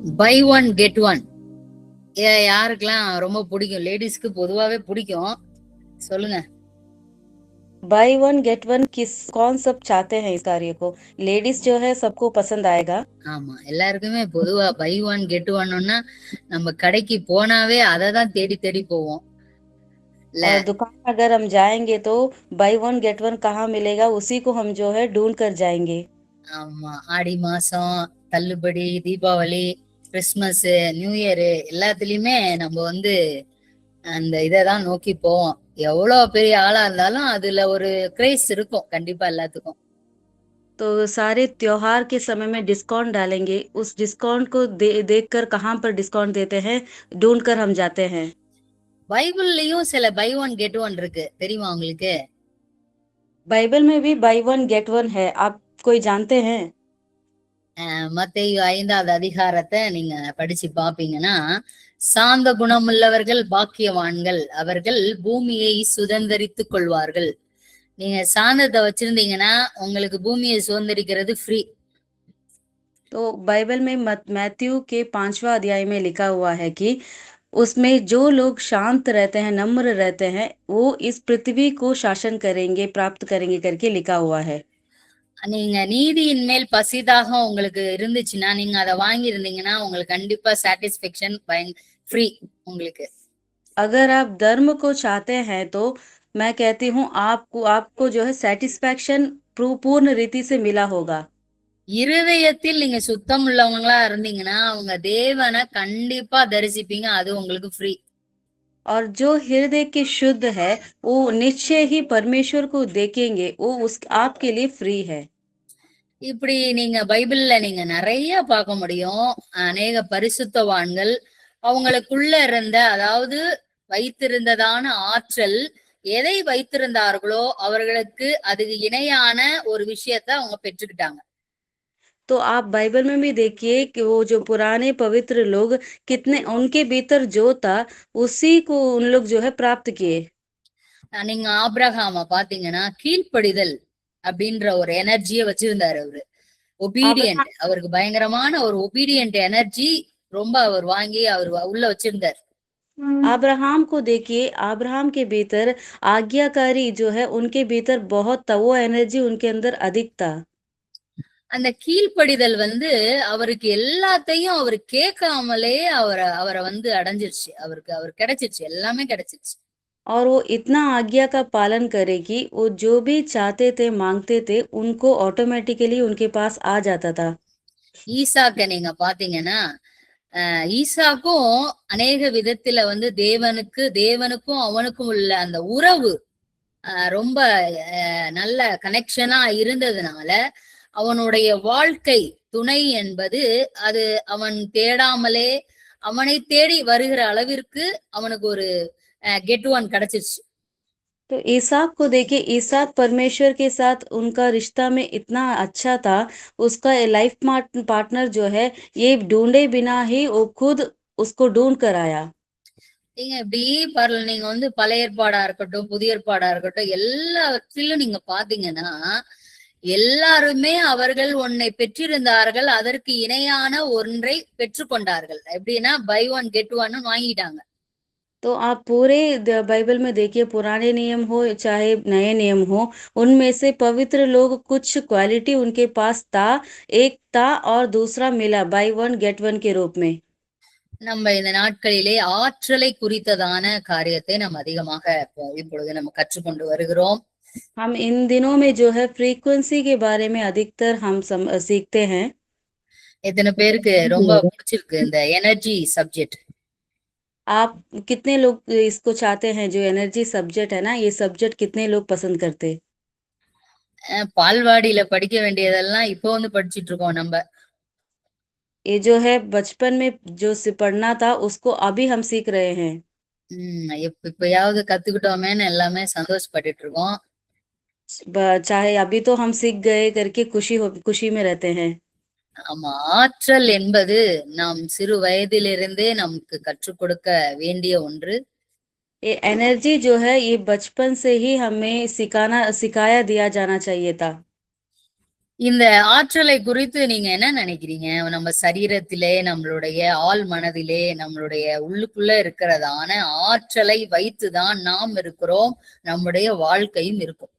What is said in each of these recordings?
By one get one யாருக்கெல்லாம் ரொம்ப பிடிக்கும்? லேடிஸ்க்கு பொதுவாவே பிடிக்கும், சொல்லுங்க. बाई वन गेट वन कौन सब चाहते हैं इस कार्य को? लेडीज जो है सबको पसंद आएगा। ஆமா, எல்லாருக்குமே பொதுவா பை ஒன் கெட் ஒன்னா நம்ம கடைக்கு போனாவே அதை தான் தேடி தேடி போவோம் இல்ல? और दुकान अगर हम जाएंगे तो बाई वन गेट वन कहाँ मिलेगा, उसी को हम जो है ढूंढ कर जाएंगे। ஆமா, ஆடி மாசம் தள்ளுபடி, தீபாவளி, கிறிஸ்மஸ், நியூ இயர் எல்லாத்துலயுமே நம்ம வந்து அந்த இதான் நோக்கி போவோம். எவ்வளவு பெரிய ஆளா இருந்தாலும் அதுல ஒரு கிரேஸ் இருக்கும் கண்டிப்பா எல்லாத்துக்கும். तो सारे त्योहार के समय में डिस्काउंट डालेंगे, उस डिस्काउंट को देखकर कहाँ पर डिस्काउंट देते हैं ढूंढ कर हम जाते हैं। பைபிள்லயும் சில பை ஒன் கெட் ஒன் இருக்கு, தெரியுமா உங்களுக்கு? बाइबल में भी बाई वन गेट वन है, आप कोई जानते हैं? மத்தேயு 5வது அதிகாரத்தை நீங்க படிச்சு பாப்பீங்கன்னா, சாந்த குணமுள்ளவர்கள் பாக்கியவான்கள், அவர்கள் பூமியை சுதந்தரித்துக் கொள்வார்கள். நீங்க சாந்தத்தை வச்சிருந்தீங்கன்னா உங்களுக்கு பூமியை சுதந்திரிக்கிறது ஃப்ரீ. तो बाइबल में मैथ्यू के 5वां अध्याय में लिखा हुआ है कि उसमें जो लोग शांत रहते हैं, नम्र रहते हैं, वो इस पृथ्वी को शासन करेंगे, प्राप्त करेंगे करके लिखा हुआ है। நீங்க நீதியின் மேல் பசிதாகம் உங்களுக்கு இருந்துச்சுன்னா, நீங்க அதை வாங்கி இருந்தீங்கன்னா உங்களுக்கு கண்டிப்பா சாட்டிஸ்பேக்ஷன் ஃப்ரீ உங்களுக்கு. अगर आप धर्म को चाहते हैं तो मैं कहती हूँ आपको जो है सेटिस्फैक्शन पूर्ण रीति से मिला होगा। இருதயத்தில் நீங்க சுத்தம் உள்ளவங்களா இருந்தீங்கன்னா அவங்க தேவனை கண்டிப்பா தரிசிப்பீங்க, அது உங்களுக்கு ஃப்ரீ. और जो हृदय के शुद्ध है वो निश्चय ही परमेश्वर को देखेंगे, वो उस आपके लिए फ्री है। இப்படி நீங்க பைபிள்ல நீங்க நிறைய பார்க்க முடியும். அநேக பரிசுத்தவான்கள் அவங்களுக்குள்ள இருந்த, அதாவது வைத்திருந்ததான ஆற்றல், எதை வைத்திருந்தார்களோ அவர்களுக்கு அதுக்கு இணையான ஒரு விஷயத்த அவங்க பெற்றுக்கிட்டாங்க. तो आप बाइबल में भी देखिए कि वो जो पुराने पवित्र लोग कितने उनके भीतर जो था उसी को उन लोग जो है प्राप्त किए। நீங்க ஆபிரகாம பாத்தீங்கன்னா கீழ்ப்படிதல் அப்படின்ற ஒரு எனர்ஜியை வச்சிருந்தாரு அவரு. ஒபீடியன்ட், அவருக்கு பயங்கரமான ஒரு ஒபீடியன்ட் எனர்ஜி ரொம்ப அவர் வாங்கி அவர் உள்ள வச்சிருந்தார். अब्राहम को देखिए, अब्राहम के भीतर आज्ञाकारी जो है उनके भीतर बहुत था, वो एनर्जी उनके अंदर अधिक था। அந்த கீழ்ப்படிதல் வந்து அவருக்கு எல்லாத்தையும் அவர் கேட்காமலே அவரை வந்து அடைஞ்சிருச்சு, அவர் கிடைச்சிருச்சு, எல்லாமே கிடைச்சிருச்சு. और वो इतना आज्ञा का पालन करे कि वो जो भी चाहते थे, मांगते थे, उनको ऑटोमेटिकली उनके पास आ जाता था। ஈசாக்க நீங்க பாத்தீங்கன்னா, ஈசாக்கும் அநேக விதத்துல வந்து தேவனுக்கும் அவனுக்கும் உள்ள அந்த உறவு ரொம்ப நல்ல கனெக்ஷனா இருந்ததுனால அவனுடைய வாழ்க்கை துணை என்பது அது அவன் தேடாமலே அவனை தேடி வருகிற அளவிற்கு அவனுக்கு ஒரு கெட் ஒன் கிடைச்சிருச்சு. तो ईसाक को देखिए, ईसाक परमेश्वर के साथ उनका रिश्ता में इतना अच्छा था, उसका लाइफ पार्टनर जो है ये ढूंढे बिना ही वो खुद उसको ढूंढ कर आया। நீங்க இப்படி பாருங்க, நீங்க வந்து பழைய ஏற்பாடா இருக்கட்டும், புதிய ஏற்பாடா இருக்கட்டும், எல்லாத்திலும் நீங்க பாத்தீங்கன்னா எல்லாருமே அவர்கள் ஒன்னை பெற்றிருந்தார்கள், அதற்கு இணையான ஒன்றை பெற்றுக்கொண்டார்கள். எப்படின்னா பை ஒன் கெட் ஒன் வாங்கிட்டாங்க. तो आप पूरे बाइबल में देखिए, पुराने नियम हो चाहे नए नियम हो, उनमें से पवित्र लोग कुछ क्वालिटी उनके पास था, एक था और दूसरा मिला बाय वन गेट वन के रूप में। நம்ம இந்த நாட்களிலே ஆற்றலை குறித்ததான காரியத்தை நம்ம அதிகமாக இப்பொழுது நம்ம கற்றுக்கொண்டு வருகிறோம். हम इन दिनों में जो है फ्रीक्वेंसी के बारे में अधिकतर हम सीखते हैं। எத்தனை பேருக்கு ரொம்ப பிடிச்சிருக்கு இந்த எனர்ஜி சப்ஜெக்ட்? आप कितने लोग इसको चाहते हैं, जो एनर्जी सब्जेक्ट है ना, ये सब्जेक्ट कितने लोग पसंद करते? பால்வாடியில படிக்க வேண்டியதெல்லாம் இப்போ வந்து படிச்சிட்டு இருக்கோம் நம்ம. ये जो है बचपन में जो पढ़ना था उसको अभी हम सीख रहे हैं। இப்பயாவது கத்துக்கிட்டோமேன்னு எல்லாமே சந்தோஷப்பட்டுட்டு இருக்கோம். चाहे अभी तो हम सीख गए करके खुशी में रहते हैं। ஆமா, ஆற்றல் என்பது நாம் சிறு வயதிலிருந்தே நமக்கு கற்றுக் கொடுக்க வேண்டிய ஒன்று. ये एनर्जी जो है ये बचपन से ही हमें सिखाया दिया जाना चाहिए था। இந்த ஆற்றலை குறித்து நீங்க என்ன நினைக்கிறீங்க? நம்ம சரீரத்திலே, நம்மளுடைய ஆழ் மனதிலே, நம்மளுடைய உள்ளுக்குள்ள இருக்கிறதான ஆற்றலை வைத்துதான் நாம் இருக்கிறோம். நம்முடைய வாழ்க்கையும் இருக்கும்.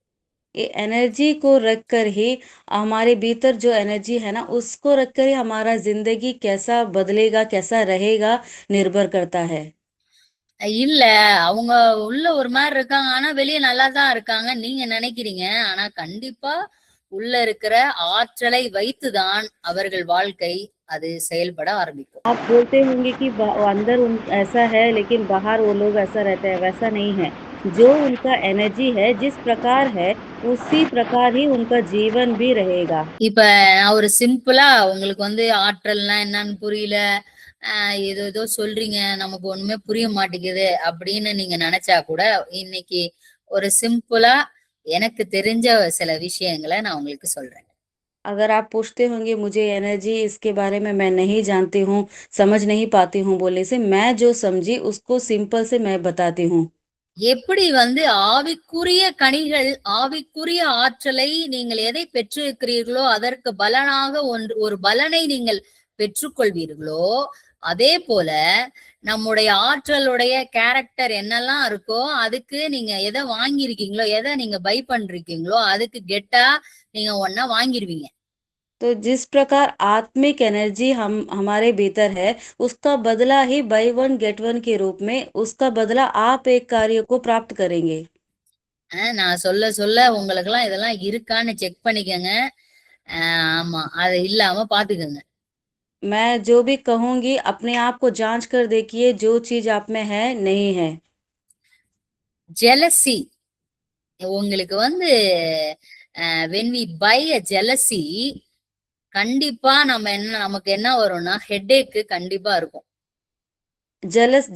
ये एनर्जी को रख कर ही हमारे भीतर जो एनर्जी है ना, उसको रख कर ही हमारा ज़िंदगी कैसा बदलेगा, कैसा रहेगा, निर्भर करता है। இல்ல, அவங்க உள்ள ஒரு மாரி இருக்காங்க. ஆனா வெளிய நல்லா தான் இருக்காங்க. நீங்க நினைக்கிறீங்க. ஆனா கண்டிப்பா உள்ள இருக்கிற ஆற்றலை வைத்துதான் அவர்கள் வாழ்க்கை அது செயல்பட ஆரம்பிக்கும். आप बोलते होंगे कि अंदर ऐसा है लेकिन बाहर वो लोग ऐसा रहते हैं, वैसा नहीं है। जो उनका एनर्जी है, जिस प्रकार है, उसी प्रकार ही उनका जीवन भी रहेगा। இப்ப நான் ஒரு சிம்பிளா உங்களுக்கு ஆற்றல்னா என்னன்னு புரியல. ஏதோ சொல்றீங்க. நமக்கு ஒண்ணுமே புரிய மாட்டேங்குது அப்படின்னு நீங்க நினைச்சா கூட, இன்னைக்கு ஒரு சிம்பிளா எனக்கு தெரிஞ்ச சில விஷயங்கள நான் உங்களுக்கு சொல்றேன். अगर आप पूछते होंगे मुझे एनर्जी इसके बारे में मैं नहीं जानती हूँ, समझ नहीं पाती हूँ बोलने से, मैं जो समझी उसको सिंपल से मैं बताती हूँ। எப்படி ஆவிக்குரிய கனிகள், ஆவிக்குரிய ஆற்றலை நீங்கள் எதை பெற்றிருக்கிறீர்களோ, அதற்கு பலனாக ஒரு பலனை நீங்கள் பெற்றுக்கொள்வீர்களோ, அதே போல நம்முடைய ஆற்றலுடைய கேரக்டர் என்னெல்லாம் இருக்கோ, அதுக்கு நீங்க எதை வாங்கியிருக்கீங்களோ, எதை நீங்க பை பண்றீங்களோ, அதுக்கு கெட்டா நீங்க ஒண்ண வாங்கிருவீங்க. तो जिस प्रकार आत्मिक एनर्जी हम हमारे भीतर है, उसका बदला ही बाय वन गेट वन के रूप में उसका बदला आप एक कार्य को प्राप्त करेंगे। நான் சொல்ல சொல்ல உங்களுக்கெல்லாம் இதெல்லாம் இருக்கான்னு செக் பண்ணிக்கங்க. ஆமா. அது இல்லாம பாத்துக்கங்க. मैं जो भी कहूँगी अपने आप को जाँच कर देखिए जो चीज़ आप में है, नहीं है। ஜெலசி உங்களுக்கு when we buy a jealousy, கண்டிப்பா நமக்கு என்ன வரும்னா ஹெட்டேக் கண்டிப்பா இருக்கும்.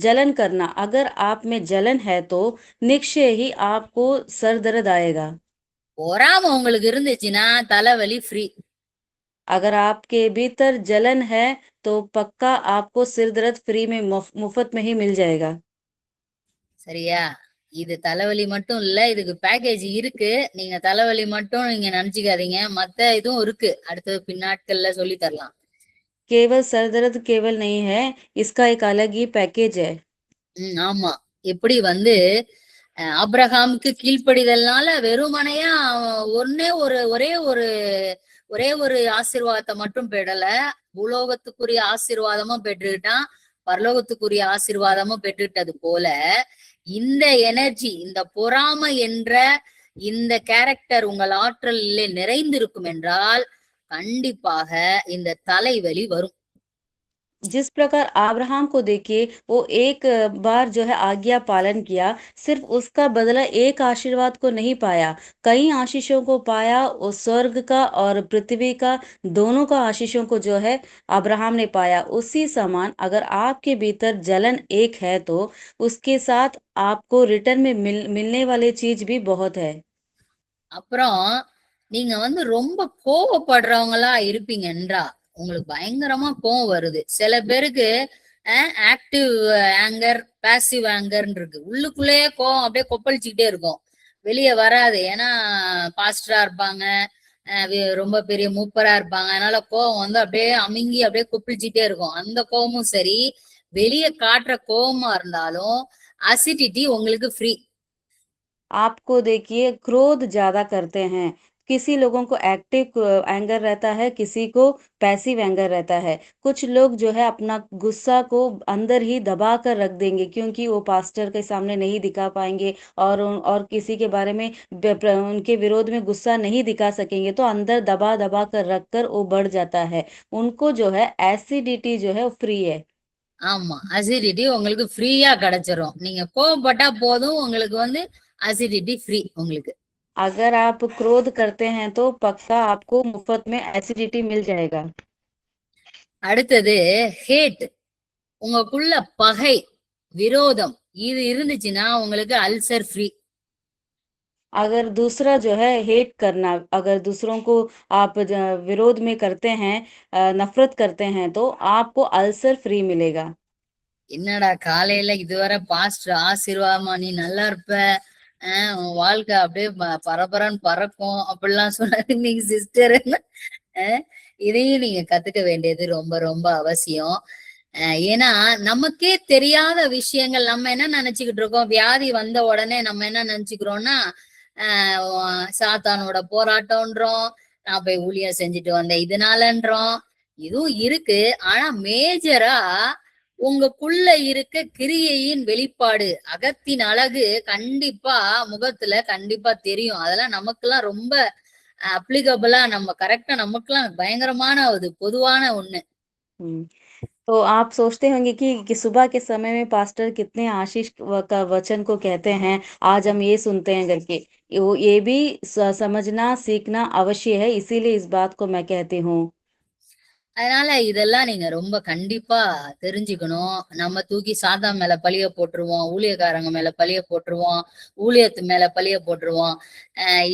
जलन करना, अगर आप में जलन है तो निश्चय ही आपको सर दर्द आएगा। பொறாம உங்களுக்கு இருந்துச்சுன்னா தலைவலி ஃப்ரீ. अगर आपके भीतर जलन है तो पक्का आपको सिर दर्द फ्री में मुफ्त में ही मिल जाएगा। சரியா? இது தலைவலி மட்டும் இல்ல, இதுக்கு பேக்கேஜ் இருக்கு. நீங்க தலைவலி மட்டும் நீங்க நினைச்சுக்காதீங்க. மத்த இதுவும் இருக்கு. அடுத்தது பின்னாட்கள்ல சொல்லி தரலாம். केवल सर दर्द केवल नहीं है, इसका एक अलग ही पैकेज है। ஆமா. எப்படி ஆபிரகாமுக்கு கீழ்ப்படிதல்னால வெறுமனையா ஒரே ஒரு ஆசீர்வாதத்தை மட்டும் பெறல, பூலோகத்துக்குரிய ஆசீர்வாதமும் பெற்றுக்கிட்டான், பரலோகத்துக்குரிய ஆசீர்வாதமும் பெற்றுட்டது போல, இந்த எனர்ஜி, இந்த பொறாமை என்ற இந்த கேரக்டர் உங்கள் ஆற்றலிலே நிறைந்திருக்கும் என்றால் கண்டிப்பாக இந்த தலைவலி வரும். जिस प्रकार अब्राहम को देखिए, वो एक बार जो है आज्ञा पालन किया, सिर्फ उसका बदला एक आशीर्वाद को नहीं पाया, कई आशीषों को पाया। वो स्वर्ग का और पृथ्वी का दोनों का आशीषों को जो है अब्राहम ने पाया। उसी समान अगर आपके भीतर जलन एक है तो उसके साथ आपको रिटर्न में मिलने वाली चीज भी बहुत है। அப்புறம் நீங்க ரொம்ப கோவப்படுறவங்களா இருப்பீங்கன்றா, உங்களுக்கு பயங்கரமா கோவம் வருது. சில பேருக்கு ஆக்டிவ் ஆங்கர், பாசிவ் ஆங்கர்ன்னு இருக்கு. உள்ளுக்குள்ளேயே கோவம் அப்படியே கொப்பளிச்சுக்கிட்டே இருக்கும், வெளியே வராது. ஏன்னா பாஸ்டரா இருப்பாங்க, ரொம்ப பெரிய மூப்பரா இருப்பாங்க. அதனால கோவம் அப்படியே அமுங்கி அப்படியே கொப்பளிச்சுட்டே இருக்கும். அந்த கோவமும் சரி, வெளியே காட்டுற கோவமா இருந்தாலும் அசிடிட்டி உங்களுக்கு ஃப்ரீ. आपको देखिए क्रोध ज़्यादा करते हैं। किसी लोगों को एक्टिव एंगर रहता है, किसी को पैसिव एंगर रहता है। कुछ लोग जो है अपना गुस्सा को अंदर ही दबा कर रख देंगे क्योंकि वो पास्टर के सामने नहीं दिखा पाएँगे और किसी के बारे में उनके विरोध में गुस्सा नहीं दिखा सकेंगे तो अंदर दबा-दबा कर रख कर वो बढ़ जाता है। उनको जो है एसिडिटी जो है वो फ्री है। ஆமா. அசிடிட்டி உங்களுக்கு ஃப்ரீயா கிடைச்சிரும். நீங்க கோவப்பட்டா போதும், உங்களுக்கு அசிடிட்டி ஃப்ரீ உங்களுக்கு. अगर आप क्रोध करते हैं तो पक्का आपको मुफ्त में एसिडिटी मिल जाएगा। அடுத்தது ஹேட். உங்களுக்குள்ள பகை, விரோதம் இது இருந்துச்சுன்னா உங்களுக்கு அல்சர் ஃப்ரீ. अगर दूसरा जो है हेट करना, अगर दूसरों को आप विरोध में करते हैं, नफरत करते हैं तो आपको अल्सर फ्री मिलेगा। என்னடா காலையில இதுவரை பாஸ்டர் ஆசீர்வாதமா நீ நல்லா இருப்ப, உன் வாழ்க்கை அப்படியே பரபரன்னு பறக்கும் அப்படிலாம் சொன்னாரு நீங்க சிஸ்டர். இதையும் நீங்க கத்துக்க வேண்டியது ரொம்ப ரொம்ப அவசியம். ஏன்னா நமக்கே தெரியாத விஷயங்கள் நம்ம என்ன நினைச்சுக்கிட்டு இருக்கோம், வியாதி வந்த உடனே நம்ம என்ன நினைச்சுக்கிறோம்னா சாத்தானோட போராட்டம்ன்றோம், நான் போய் ஊழியம் செஞ்சுட்டு வந்தேன் இதனாலன்றோம். இதுவும் இருக்கு. ஆனா மேஜரா உங்களுக்குள்ள இருக்க கிரியையின் வெளிப்பாடு, அகத்தின் அழகு கண்டிப்பா முகத்துல கண்டிப்பா தெரியும். அதெல்லாம் நமக்கெல்லாம் ரொம்ப அப்ளிகபிளா, நம்ம கரெக்டா நமக்கெல்லாம் பயங்கரமான அது பொதுவான ஒண்ணு. तो आप सोचते होंगे कि सुबह के समय में पास्टर कितने आशीष का वचन को कहते हैं, आज हम ये सुनते हैं करके। ये भी समझना सीखना अवश्य है, इसीलिए इस बात को मैं कहती हूँ। அதனால இதெல்லாம் நீங்க ரொம்ப கண்டிப்பா தெரிஞ்சுக்கணும். நம்ம தூக்கி சாத்தா மேல பழிய போட்டுருவோம், ஊழியக்காரங்க மேல பழிய போட்டுருவோம், ஊழியத்து மேல பழிய போட்டுருவோம்.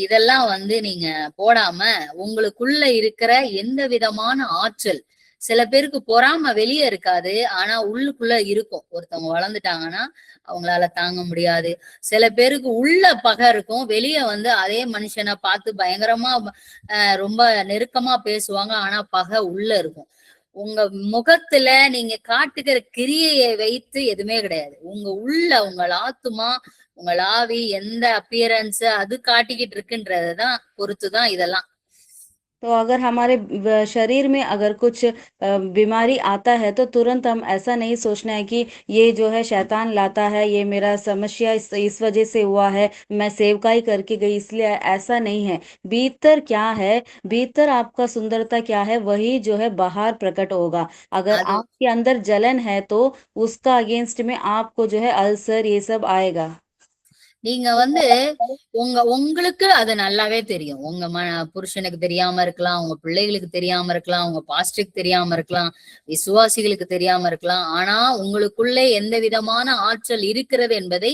இதெல்லாம் நீங்க போடாம உங்களுக்குள்ள இருக்கிற எந்த விதமான ஆற்றல், சில பேருக்கு பொறாம வெளியே இருக்காது, ஆனா உள்ளுக்குள்ள இருக்கும். ஒருத்தவங்க வளர்ந்துட்டாங்கன்னா அவங்களால தாங்க முடியாது. சில பேருக்கு உள்ள பகை இருக்கும், வெளியே அதே மனுஷனை பார்த்து பயங்கரமா ரொம்ப நெருக்கமா பேசுவாங்க, ஆனா பகை உள்ள இருக்கும். உங்க முகத்துல நீங்க காட்டுகிற கிரியையை வைத்து எதுவுமே கிடையாது. உங்க உள்ள உங்கள் ஆத்துமா, உங்கள் ஆவி எந்த அப்பியரன்ஸ் அது காட்டிக்கிட்டு இருக்குன்றதான் பொறுத்துதான் இதெல்லாம். तो अगर हमारे शरीर में अगर कुछ बीमारी आता है तो तुरंत हम ऐसा नहीं सोचना है कि ये जो है शैतान लाता है, ये मेरा समस्या इस वजह से हुआ है, मैं सेवकाई करके गई इसलिए ऐसा नहीं है। भीतर क्या है, भीतर आपका सुंदरता क्या है, वही जो है बाहर प्रकट होगा। अगर அது आपके अंदर जलन है तो उसका अगेंस्ट में आपको जो है अल्सर ये सब आएगा। நீங்க உங்களுக்கு அது நல்லாவே தெரியும். உங்க புருஷனுக்கு தெரியாம இருக்கலாம், உங்க பிள்ளைகளுக்கு தெரியாம இருக்கலாம், உங்க பாஸ்டருக்கு தெரியாம இருக்கலாம், விசுவாசிகளுக்கு தெரியாம இருக்கலாம். ஆனா உங்களுக்குள்ளே எந்த விதமான ஆற்றல் இருக்கிறது என்பதை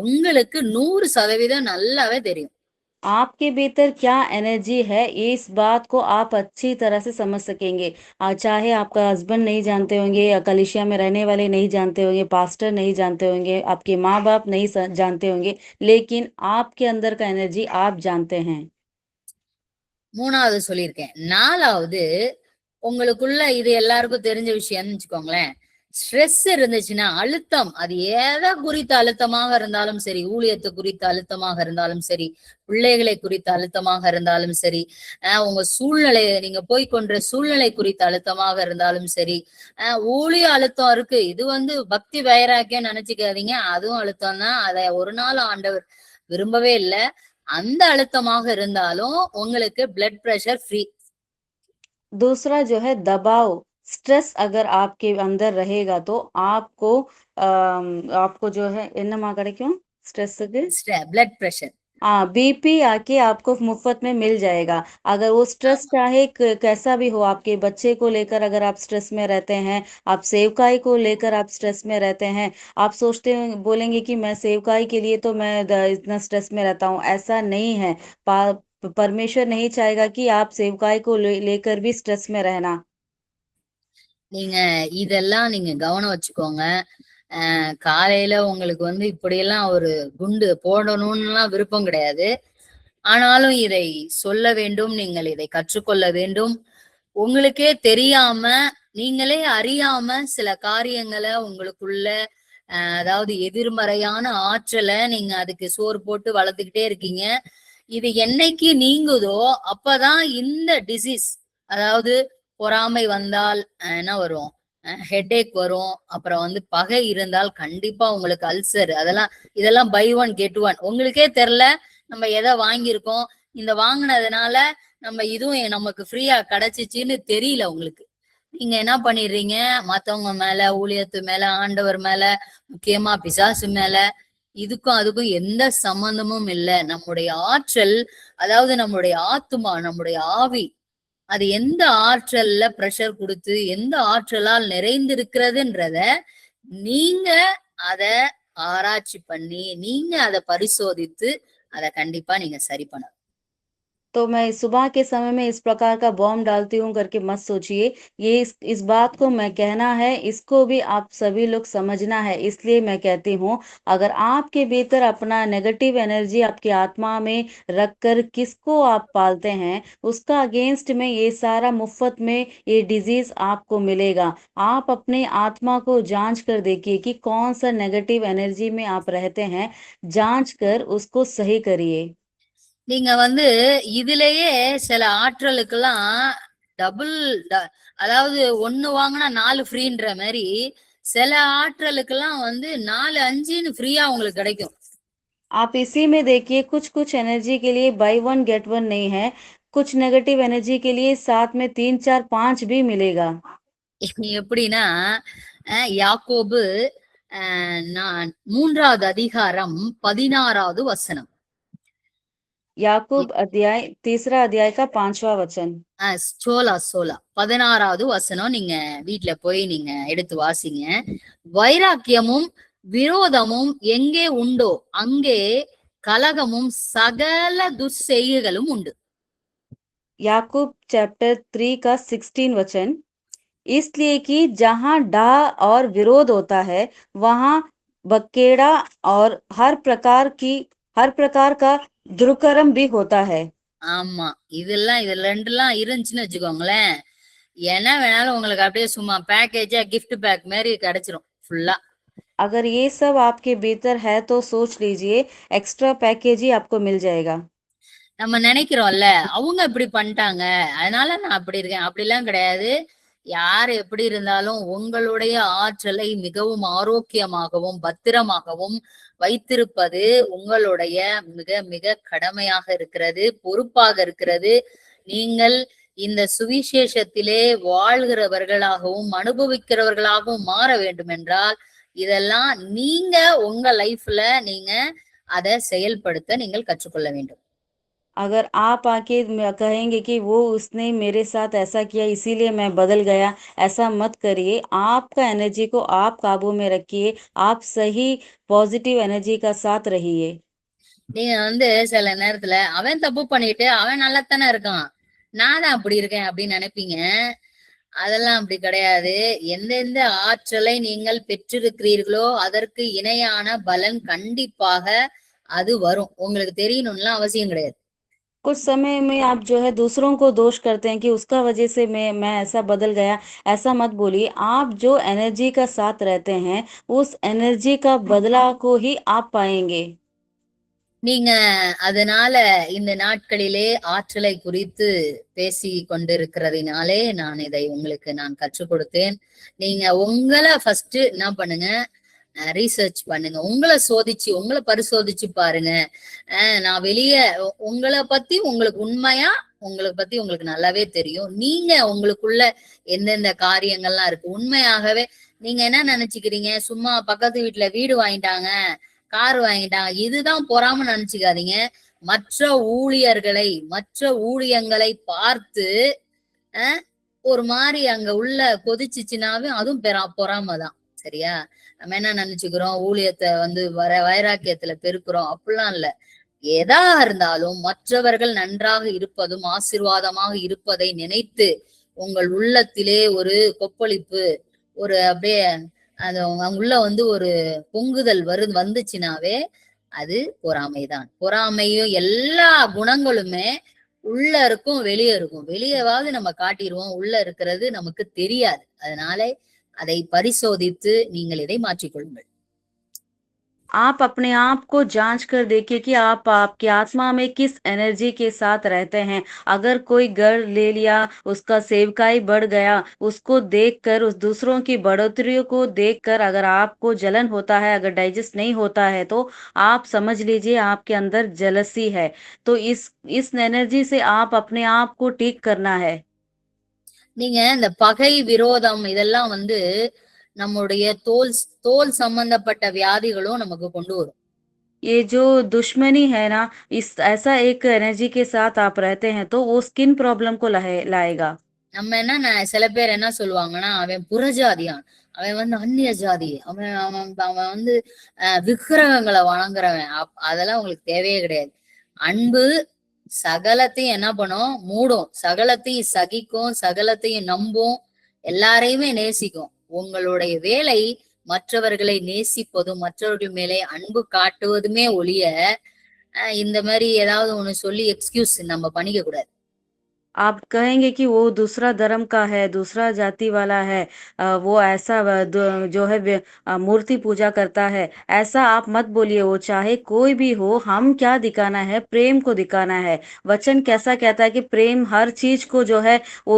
உங்களுக்கு 100% நல்லாவே தெரியும். आपके भीतर क्या एनर्जी है, इस बात को आप अच्छी तरह से समझ सकेंगे। चाहे आपका हस्बैंड नहीं जानते होंगे या कलीसिया में रहने वाले नहीं जानते होंगे, पास्टर नहीं जानते होंगे, आपके माँ बाप नहीं जानते होंगे, लेकिन आपके अंदर का एनर्जी आप जानते हैं। 3வது சொல்லியிருக்கேன். 4வது உங்களுக்குள்ள இது எல்லாருக்கும் தெரிஞ்ச விஷயம்னு வச்சுக்கோங்களேன். ஸ்ட்ரெஸ் இருந்துச்சுன்னா, அழுத்தம், அது எதை குறித்த அழுத்தமாக இருந்தாலும் சரி, ஊழியத்தை குறித்த அழுத்தமாக இருந்தாலும் சரி, பிள்ளைகளை குறித்த அழுத்தமாக இருந்தாலும் சரி, உங்க சூழ்நிலை, நீங்க போய்கொண்ட சூழ்நிலை குறித்த அழுத்தமாக இருந்தாலும் சரி, ஊழிய அழுத்தம் இருக்கு, இது பக்தி வைராக்கியம் நினைச்சுக்காதீங்க, அதுவும் அழுத்தம் தான். அதை ஒரு நாள் ஆண்டவர் விரும்பவே இல்லை. அந்த அழுத்தமாக இருந்தாலும் உங்களுக்கு பிளட் பிரஷர் ஃப்ரீ. दूसरा जो है दबाव, स्ट्रेस अगर आपके अंदर रहेगा तो आपको जो है என்னமா கிடைக்கும் ஸ்ட்ரெஸ்ஸுக்கு பிளட் பிரஷர் बीपी आके आपको मुफ्त में मिल जाएगा। अगर वो स्ट्रेस चाहे कैसा भी हो, आपके बच्चे को लेकर अगर आप स्ट्रेस में रहते हैं, आप सेवकाई को लेकर आप स्ट्रेस में रहते हैं, आप सोचते बोलेंगे कि मैं सेवकाई के लिए तो मैं इतना स्ट्रेस में रहता हूँ, ऐसा नहीं है। परमेश्वर नहीं चाहेगा कि आप सेवकाई को लेकर भी स्ट्रेस में रहना। நீங்க இதெல்லாம் நீங்க கவனம் வச்சுக்கோங்க. காலையில உங்களுக்கு இப்படியெல்லாம் ஒரு குண்டு போடணும்னுலாம் விருப்பம் கிடையாது. ஆனாலும் இதை சொல்ல வேண்டும், நீங்கள் இதை கற்றுக்கொள்ள வேண்டும். உங்களுக்கே தெரியாம, நீங்களே அறியாம சில காரியங்களை உங்களுக்குள்ள அதாவது எதிர்மறையான ஆற்றலை நீங்க அதுக்கு சோறு போட்டு வளர்த்துக்கிட்டே இருக்கீங்க. இது என்னைக்கு நீங்குதோ அப்பதான் இந்த டிசீஸ், அதாவது பொறாமை வந்தால் என்ன வரும், ஹெட்டேக் வரும். அப்புறம் பகை இருந்தால் கண்டிப்பா உங்களுக்கு அல்சர், இதெல்லாம் பை ஒன் கெட் ஒன். உங்களுக்கே தெரியல நம்ம எதை வாங்கியிருக்கோம், இந்த வாங்கினதுனால நம்ம இதுவும் நமக்கு ஃப்ரீயா கிடைச்சிச்சுன்னு தெரியல உங்களுக்கு. நீங்க என்ன பண்ணிடுறீங்க, மத்தவங்க மேல, ஊழியத்து மேல, ஆண்டவர் மேல, முக்கியமா பிசாசு மேல, இதுக்கும் அதுக்கும் எந்த சம்பந்தமும் இல்லை. நம்முடைய ஆற்றல், அதாவது நம்முடைய ஆத்துமா, நம்முடைய ஆவி, அது எந்த ஆற்றல்ல பிரஷர் கொடுத்து எந்த ஆற்றலால் நிறைந்திருக்கிறதுன்றத நீங்க அத ஆராய்ச்சி பண்ணி, நீங்க அதை பரிசோதித்து அதை கண்டிப்பா நீங்க சரி பண்ணணும். तो मैं सुबह के समय में इस प्रकार का बॉम्ब डालती हूँ करके मत सोचिए। ये इस बात को मैं कहना है, इसको भी आप सभी लोग समझना है। इसलिए मैं कहती हूँ, अगर आपके भीतर अपना नेगेटिव एनर्जी आपकी आत्मा में रखकर किसको आप पालते हैं, उसका अगेंस्ट में ये सारा मुफ्त में ये डिजीज आपको मिलेगा। आप अपने आत्मा को जांच कर देखिए कि कौन सा नेगेटिव एनर्जी में आप रहते हैं, जांच कर उसको सही करिए। நீங்க வந்து இதுலயே சில ஆற்றலுக்கெல்லாம் டபுள், அதாவது ஒண்ணு வாங்கினா 4 ஃப்ரீன்ற மாதிரி சில ஆற்றலுக்கெல்லாம் வந்து 4 5ன்னு ஃப்ரீயா உங்களுக்கு கிடைக்கும். आप इसी में देखिए, कुछ कुछ एनर्जी के लिए बाय वन गेट वन नहीं है, कुछ नेगेटिव एनर्जी के लिए साथ में 3 4 5 भी मिलेगा। எப்படின்னா யாக்கோபு 3வது அதிகாரம் 16வது வசனம். याकूब अध्याय 3 अध्याय का 5वां वचन। சோலா 16வது வசனம் நீங்க வீட்டுல போய் நீங்க எடுத்து வாசிங்க. வைராக்கியமும் விரோதமும் எங்கே உண்டோ அங்கே கலகமும் சகல துர்செய்கைகளும் உண்டு. याकूब चैप्टर 3 का 16 वचन। इसलिए कि जहां डाह और विरोध होता है, वहां बकेड़ा और हर प्रकार का दुष्कर्म भी होता है। ஆமா, இது ரெண்டுலாம் இருந்துச்சுன்னு வச்சுக்கோங்களேன், என்ன வேணாலும் உங்களுக்கு அப்படியே சும்மா பேக்கேஜா கிஃப்ட் பேக் மாதிரி கிடைச்சிரும் ஃபுல்லா. अगर ये सब आपके भीतर है तो सोच लीजिए, एक्स्ट्रा पैकेज ही आपको मिल जाएगा। நம்ம நினைக்கிறோம்ல, அவங்க இப்படி பண்ணிட்டாங்க அதனால நான் அப்படி இருக்கேன், அப்படிலாம் கிடையாது. யார் எப்படி இருந்தாலும் உங்களுடைய ஆற்றலை மிகவும் ஆரோக்கியமாகவும் பத்திரமாகவும் வைத்திருப்பது உங்களுடைய மிக மிக கடமையாக இருக்கிறது, பொறுப்பாக இருக்கிறது. நீங்கள் இந்த சுவிசேஷத்திலே வாழ்கிறவர்களாகவும் அனுபவிக்கிறவர்களாகவும் மாற வேண்டும் என்றால் இதெல்லாம் நீங்க உங்க லைஃப்ல நீங்க அதை செயல்படுத்த நீங்கள் கற்றுக்கொள்ள வேண்டும். अगर आप आके कहेंगे कि वो उसने मेरे साथ ऐसा किया इसीलिए मैं बदल गया, ऐसा मत करिए। आपका एनर्जी को आप काबू में रखिए, आप सही पॉजिटिव एनर्जी का साथ रहिए। நீங்க வந்து சில நேரத்துல அவன் தப்பு பண்ணிட்டு அவன் நல்லாத்தானே இருக்கான், நான் தான் அப்படி இருக்கேன் அப்படின்னு நினைப்பீங்க. அதெல்லாம் அப்படி கிடையாது. எந்தெந்த ஆற்றலை நீங்கள் பெற்றிருக்கிறீர்களோ அதற்கு இணையான பலன் கண்டிப்பாக அது வரும். உங்களுக்கு தெரியணும்லாம் அவசியம் கிடையாது. कुछ समय में आप जो है दूसरों को दोष करते हैं कि उसका वजह से मैं ऐसा बदल गया, ऐसा मत बोलिए। आप जो एनर्जी का साथ रहते हैं, उस एनर्जी का बदला को ही आप पाएंगे। நீங்க அதனால இந்த நாட்களிலே ஆற்றலை குறித்து பேசி கொண்டிருக்கிறதுனாலே நான் இதை உங்களுக்கு நான் கற்றுக் கொடுத்தேன். நீங்க உங்களை ஃபர்ஸ்ட் என்ன பண்ணுங்க, ரீசர்ச் பண்ணுங்க, உங்களை சோதிச்சு உங்களை பரிசோதிச்சு பாருங்க. நான் வெளியே உங்களை பத்தி உங்களுக்கு உண்மையா உங்களுக்கு நல்லாவே தெரியும். நீங்க உங்களுக்குள்ள எந்தெந்த காரியங்கள்லாம் இருக்கு உண்மையாகவே நீங்க என்ன நினைச்சுக்கிறீங்க, சும்மா பக்கத்து வீட்டுல வீடு வாங்கிட்டாங்க கார் வாங்கிட்டாங்க இதுதான் பொறாம நினைச்சுக்காதீங்க. மற்ற ஊழியர்களை மற்ற ஊழியங்களை பார்த்து ஒரு மாதிரி அங்க உள்ள கொதிச்சுச்சுனாவே அதுவும் பொறாமதான். சரியா? நம்ம என்ன நினைச்சுக்கிறோம், ஊழியத்தை வந்து வைராக்கியத்துல பெருக்கிறோம், அப்படிலாம் இல்ல. எதா இருந்தாலும் மற்றவர்கள் நன்றாக இருப்பதும் ஆசீர்வாதமாக இருப்பதை நினைத்து உங்கள் உள்ளத்திலே ஒரு கொப்பளிப்பு, ஒரு அப்படியே அது உள்ள வந்து ஒரு பொங்குதல் வந்துச்சுனாவே அது பொறாமைதான். பொறாமையும் எல்லா குணங்களுமே உள்ள இருக்கும் வெளியே இருக்கும். வெளியவாவது நம்ம காட்டிடுவோம், உள்ள இருக்கிறது நமக்கு தெரியாது. அதனால அதை பரிசோதித்து நீங்கள் இதை மாற்றிக்கொள்ளுங்கள். आप अपने आप को जांच कर देखिए कि आप आपकी आत्मा में किस एनर्जी के साथ रहते हैं। अगर कोई घर ले लिया, उसका सेवकाई बढ़ गया, उसको देखकर, उस दूसरों की बढ़ोतरियों को देखकर अगर आपको जलन होता है, अगर डाइजेस्ट नहीं होता है, तो आप समझ लीजिए आपके अंदर जेलसी है। तो इस एनर्जी से आप अपने आप को ठीक करना है। நீங்க இந்த பகை விரோதம் இதெல்லாம் வந்து நம்முடைய தோல் சம்பந்தப்பட்ட வியாதிகளும் நமக்கு கொண்டு வரும். ये जो दुश्मनी है ना, इस ऐसा एक एनर्जी के साथ आप रहते हैं तो वो स्किन प्रॉब्लम को लाएगा। நம்ம என்ன சில பேர் என்ன சொல்லுவாங்கன்னா, அவன் புறஜாதியான், அவன் வந்து அந்நிய ஜாதி, அவன் அவன் அவன் வந்து விக்கிரகங்களை வணங்குறவன். அதெல்லாம் உங்களுக்கு தேவையே கிடையாது. அன்பு சகலத்தையும் என்ன பண்ணும்? மூடும். சகலத்தையும் சகிக்கும், சகலத்தையும் நம்பும், எல்லாரையுமே நேசிக்கும். உங்களுடைய வேலை மற்றவர்களை நேசிப்பதும் மற்றவர்கள் மேலே அன்பு காட்டுவதுமே ஒழிய இந்த மாதிரி ஏதாவது ஒண்ணு சொல்லி எக்ஸ்கியூஸ் நம்ம பண்ணிக்க கூடாது. आप कहेंगे कि वो दूसरा धर्म का है, दूसरा जाति वाला है, वो ऐसा जो है मूर्ति पूजा करता है, ऐसा आप मत बोलिए। वो चाहे कोई भी हो, हम क्या दिखाना है? प्रेम को दिखाना है। वचन कैसा कहता है कि प्रेम हर चीज को जो है वो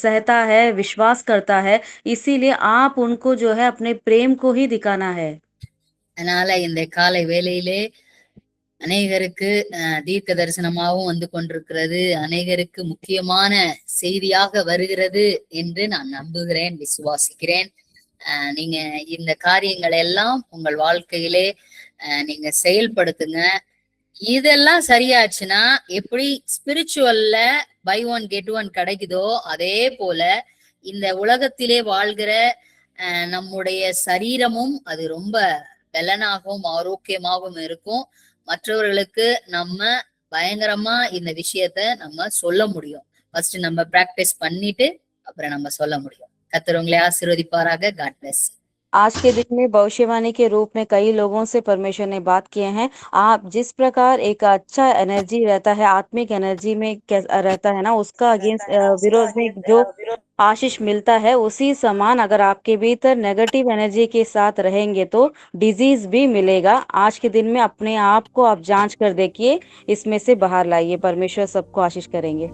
सहता है, विश्वास करता है। इसीलिए आप उनको जो है अपने प्रेम को ही दिखाना है। அதனால இந்த காலை வேளையிலே அநேகருக்கு தீர்க்க தரிசனமாகவும் வந்து கொண்டிருக்கிறது, அநேகருக்கு முக்கியமான செய்தியாக வருகிறது என்று நான் நம்புகிறேன், விசுவாசிக்கிறேன். நீங்க இந்த காரியங்கள் எல்லாம் உங்கள் வாழ்க்கையிலே நீங்க செயல்படுத்துங்க. இதெல்லாம் சரியாச்சுன்னா எப்படி ஸ்பிரிச்சுவல்ல பை ஒன் கெட் ஒன் கிடைக்குதோ அதே போல இந்த உலகத்திலே வாழ்கிற நம்முடைய சரீரமும் அது ரொம்ப பலனாகவும் ஆரோக்கியமாகவும் இருக்கும். மற்றவர்களுக்கு நம்ம பயங்கரமா இந்த விஷயத்த நம்ம சொல்ல முடியும். ஃபர்ஸ்ட் நம்ம பிராக்டிஸ் பண்ணிட்டு அப்புறம் நம்ம சொல்ல முடியும். கர்த்தர் உங்களை ஆசீர்வதிப்பாராக. God bless. आज के दिन में भविष्यवाणी के रूप में कई लोगों से परमेश्वर ने बात किए हैं। आप जिस प्रकार एक अच्छा एनर्जी रहता है, आत्मिक एनर्जी में रहता है ना, उसका अगेंस्ट विरोध में जो आशीष मिलता है, उसी समान अगर आपके भीतर नेगेटिव एनर्जी के साथ रहेंगे तो डिजीज भी मिलेगा। आज के दिन में अपने आप को आप जांच कर देखिए, इसमें से बाहर लाइए। परमेश्वर सबको आशीष करेंगे।